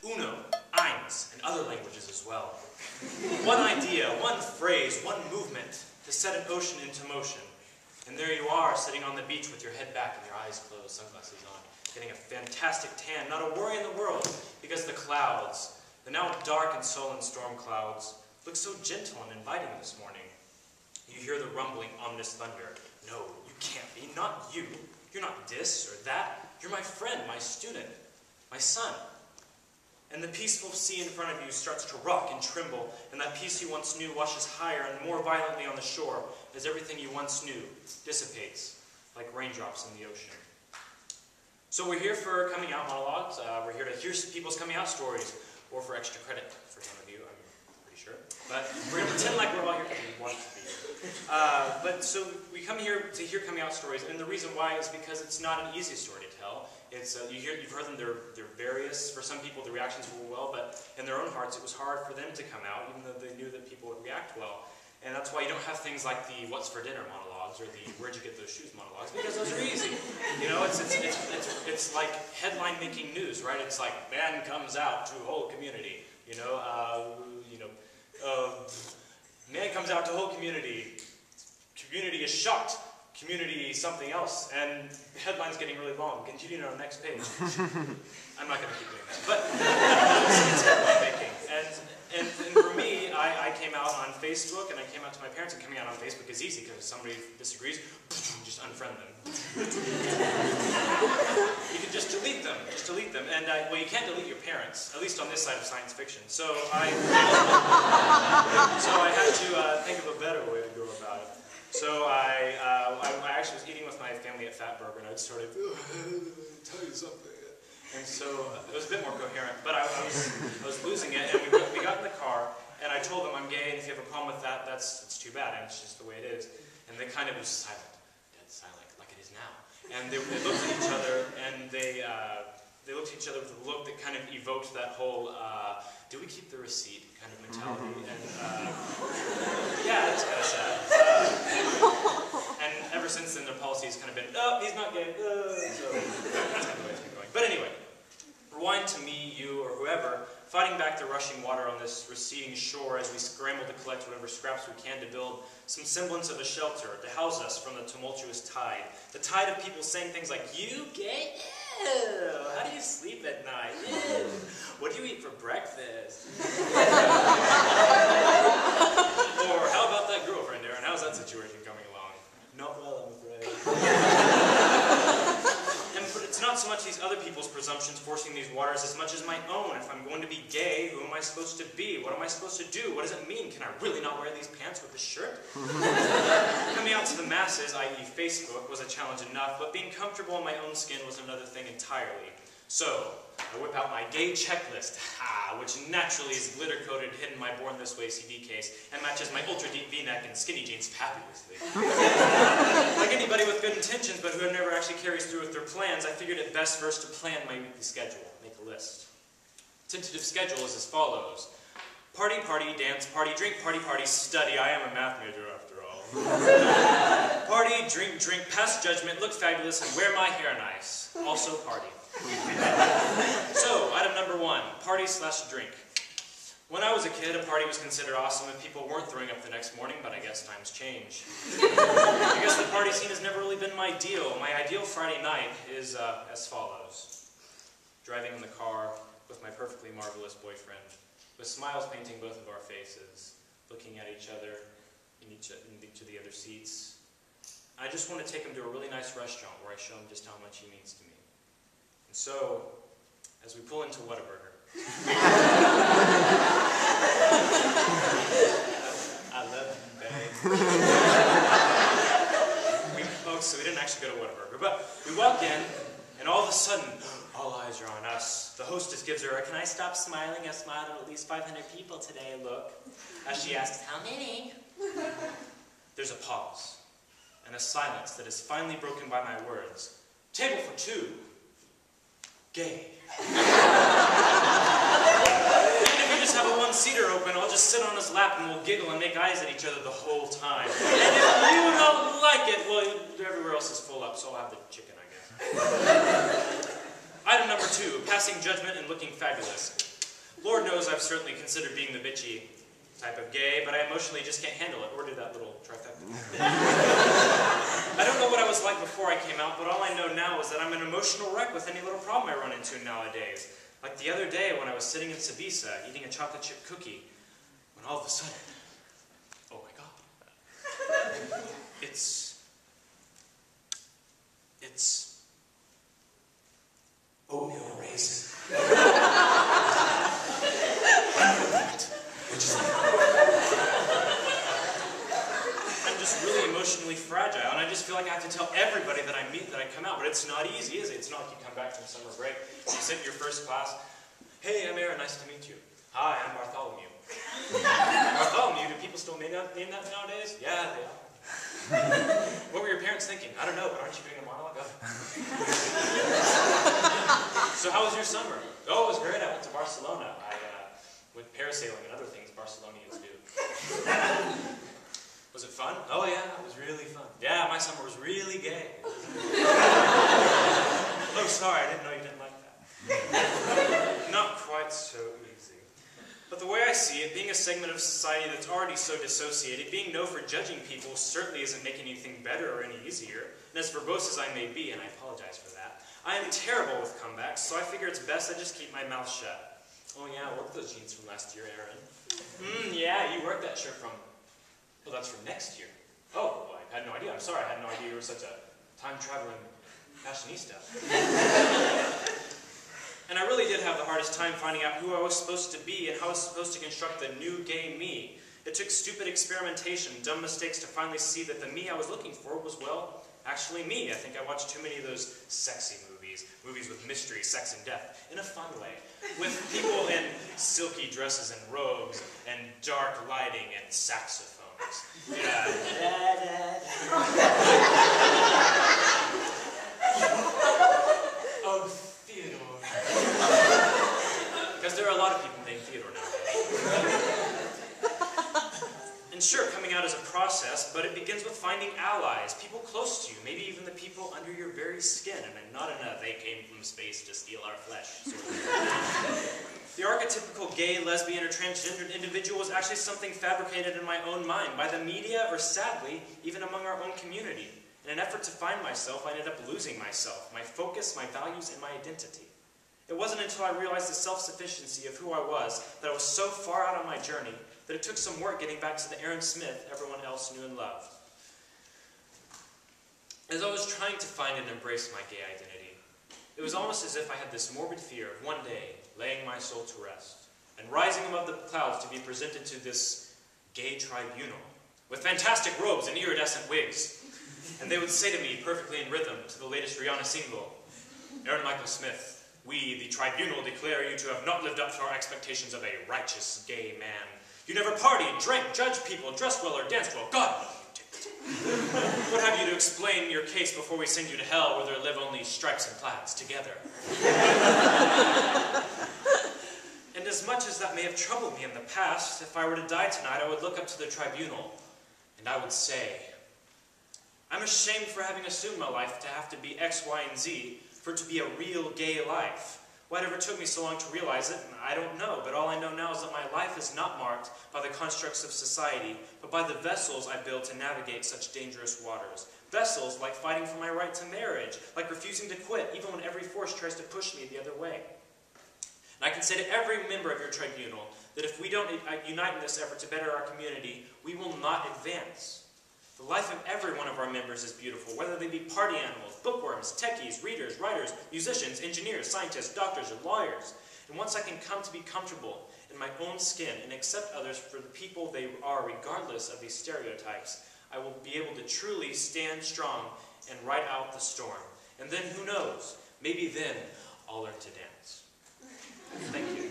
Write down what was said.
uno, eins, and other languages as well. One idea, one phrase, one movement to set an ocean into motion. And there you are, sitting on the beach with your head back and your eyes closed, sunglasses on, getting a fantastic tan, not a worry in the world, because the clouds, the now dark and sullen storm clouds, look so gentle and inviting this morning. You hear the rumbling, ominous thunder. No, you can't be, not you. You're not this or that. You're my friend, my student, my son. And the peaceful sea in front of you starts to rock and tremble, and that peace you once knew washes higher and more violently on the shore as everything you once knew dissipates like raindrops in the ocean. So we're here for Coming Out Monologues. We're here to hear people's coming out stories, or for extra credit for some of you, I'm pretty sure. But we're going to pretend like we're all here because we want to be here. But so we come here to hear coming out stories, and the reason why is because it's not an easy story to tell. It's, you've heard them, they're various. For some people, the reactions were well, but in their own hearts, it was hard for them to come out, even though they knew that people would react well. And that's why you don't have things like the "What's for dinner" monologues or the "Where'd you get those shoes" monologues, because those are easy. You know, it's like headline-making news, right? It's like man comes out to whole community. Man comes out to whole community. Community is shocked. Community something else, and the headline's getting really long. Continue on the next page. I'm not going to keep doing that, but it's headline making. And for me, I came out on Facebook, and I came out to my parents, and coming out on Facebook is easy, because if somebody disagrees, just unfriend them. You can just delete them, and well, you can't delete your parents, at least on this side of science fiction. So I had to think of a better way to go about it. So I actually was eating with my family at Fatburger, and I started, tell you something. And so it was a bit more coherent, but I was losing it, and we got in the car, and I told them I'm gay, and if you have a problem with that, it's too bad, and it's just the way it is. And they kind of was silent, dead silent, like it is now. And they looked at each other, and they looked at each other with a look that kind of evoked that whole, do we keep the receipt kind of mentality, and yeah, it's kind of sad. And ever since then, their policy has kind of been, oh, he's not gay, so that's kind of the way it's been going. But anyway, rewind to me, you, or whoever, fighting back the rushing water on this receding shore as we scramble to collect whatever scraps we can to build some semblance of a shelter to house us from the tumultuous tide. The tide of people saying things like, you gay? Ew. How do you sleep at night? Ew. What do you eat for breakfast? Or how about that girlfriend, Aaron? How's that situation coming along? Not well, I'm afraid. It's not so much these other people's presumptions forcing these waters as much as my own. If I'm going to be gay, who am I supposed to be? What am I supposed to do? What does it mean? Can I really not wear these pants with this shirt? Coming out to the masses, i.e. Facebook, was a challenge enough, but being comfortable in my own skin was another thing entirely. So, I whip out my gay checklist, which naturally is glitter-coated, hidden my Born This Way CD case, and matches my ultra-deep V-neck and skinny jeans fabulously. Like anybody with good intentions, but who never actually carries through with their plans, I figured it best first to plan my weekly schedule, make a list. Tentative schedule is as follows. Party, party, dance, party, drink, party, party, study. I am a math major after all. Party, drink, drink, pass judgment, look fabulous, and wear my hair nice. Also party. So, item number 1, party/drink. When I was a kid, a party was considered awesome if people weren't throwing up the next morning, but I guess times change. I guess the party scene has never really been my deal. My ideal Friday night is as follows. Driving in the car with my perfectly marvelous boyfriend, with smiles painting both of our faces, looking at each other in each of the other seats. I just want to take him to a really nice restaurant where I show him just how much he means to me. So, as we pull into Whataburger, I love you, babe. So we didn't actually go to Whataburger, but we walk in, and all of a sudden, all eyes are on us. The hostess gives her a, "Can I stop smiling? I smiled at least 500 people today, look." As she asks, "How many?" There's a pause, and a silence that is finally broken by my words. "Table for 2. Gay." Even if we just have a one-seater open, I'll just sit on his lap and we'll giggle and make eyes at each other the whole time. And if you don't like it, well, everywhere else is full up, so I'll have the chicken, I guess. Item number 2, passing judgment and looking fabulous. Lord knows I've certainly considered being the bitchy type of gay, but I emotionally just can't handle it, or do that little trifecta. I don't know what I was like before I came out, but all I know now is that I'm an emotional wreck with any little problem I run into nowadays. Like the other day when I was sitting in Sabisa eating a chocolate chip cookie, when all of a sudden, oh my God, it's oatmeal raisin. I'm just really emotionally fragile, and I just feel like I have to tell everybody that I meet that I come out, but it's not easy, is it? It's not like you come back from summer break, you sit in your first class, hey, I'm Aaron, nice to meet you. Hi, I'm Bartholomew. Bartholomew, do people still name that nowadays? Yeah, they are. What were your parents thinking? I don't know, but aren't you doing a monologue? So how was your summer? Oh, it was great. I went to Barcelona. I went parasailing and other things Barcelonians do. Was it fun? Oh yeah, it was really fun. Yeah, my summer was really gay. Oh, sorry, I didn't know you didn't like that. Not quite so easy. But the way I see it, being a segment of society that's already so dissociated, being known for judging people certainly isn't making anything better or any easier. And as verbose as I may be, and I apologize for that, I am terrible with comebacks, so I figure it's best I just keep my mouth shut. Oh yeah, I worked those jeans from last year, Aaron. Yeah, you worked that shirt from... Well, that's from next year. Oh, well, I had no idea. I'm sorry, I had no idea you were such a time-traveling fashionista. And I really did have the hardest time finding out who I was supposed to be and how I was supposed to construct the new gay me. It took stupid experimentation, dumb mistakes to finally see that the me I was looking for was, well, actually me. I think I watched too many of those sexy movies with mystery, sex, and death, in a fun way, with people in silky dresses and robes, and dark lighting and saxophones. Yeah. Oh, Theodore. Because there are a lot of people named Theodore nowadays. And sure, coming out is a process, but it begins with finding allies, people close to you, maybe even the people under your very skin, and not in a they came from space to steal our flesh sort of The archetypical gay, lesbian, or transgendered individual is actually something fabricated in my own mind by the media, or sadly, even among our own community. In an effort to find myself, I ended up losing myself, my focus, my values, and my identity. It wasn't until I realized the self-sufficiency of who I was, that I was so far out on my journey, that it took some work getting back to the Aaron Smith everyone else knew and loved. As I was trying to find and embrace my gay identity, it was almost as if I had this morbid fear of one day laying my soul to rest, and rising above the clouds to be presented to this gay tribunal, with fantastic robes and iridescent wigs. And they would say to me, perfectly in rhythm, to the latest Rihanna single, Aaron Michael Smith, we, the tribunal, declare you to have not lived up to our expectations of a righteous gay man. You never partied, drank, judged people, dressed well, or danced well. God, no, you didn't. What have you to explain your case before we send you to hell, where there live only stripes and plaids together? And as much as that may have troubled me in the past, if I were to die tonight, I would look up to the tribunal, and I would say, I'm ashamed for having assumed my life to have to be X, Y, and Z, for it to be a real gay life. Whatever took me so long to realize it, I don't know, but all I know now is that my life is not marked by the constructs of society, but by the vessels I build to navigate such dangerous waters. Vessels like fighting for my right to marriage, like refusing to quit, even when every force tries to push me the other way. And I can say to every member of your tribunal that if we don't unite in this effort to better our community, we will not advance. The life of every one of our members is beautiful, whether they be party animals, bookworms, techies, readers, writers, musicians, engineers, scientists, doctors, or lawyers. And once I can come to be comfortable in my own skin and accept others for the people they are, regardless of these stereotypes, I will be able to truly stand strong and ride out the storm. And then, who knows, maybe then I'll learn to dance. Thank you.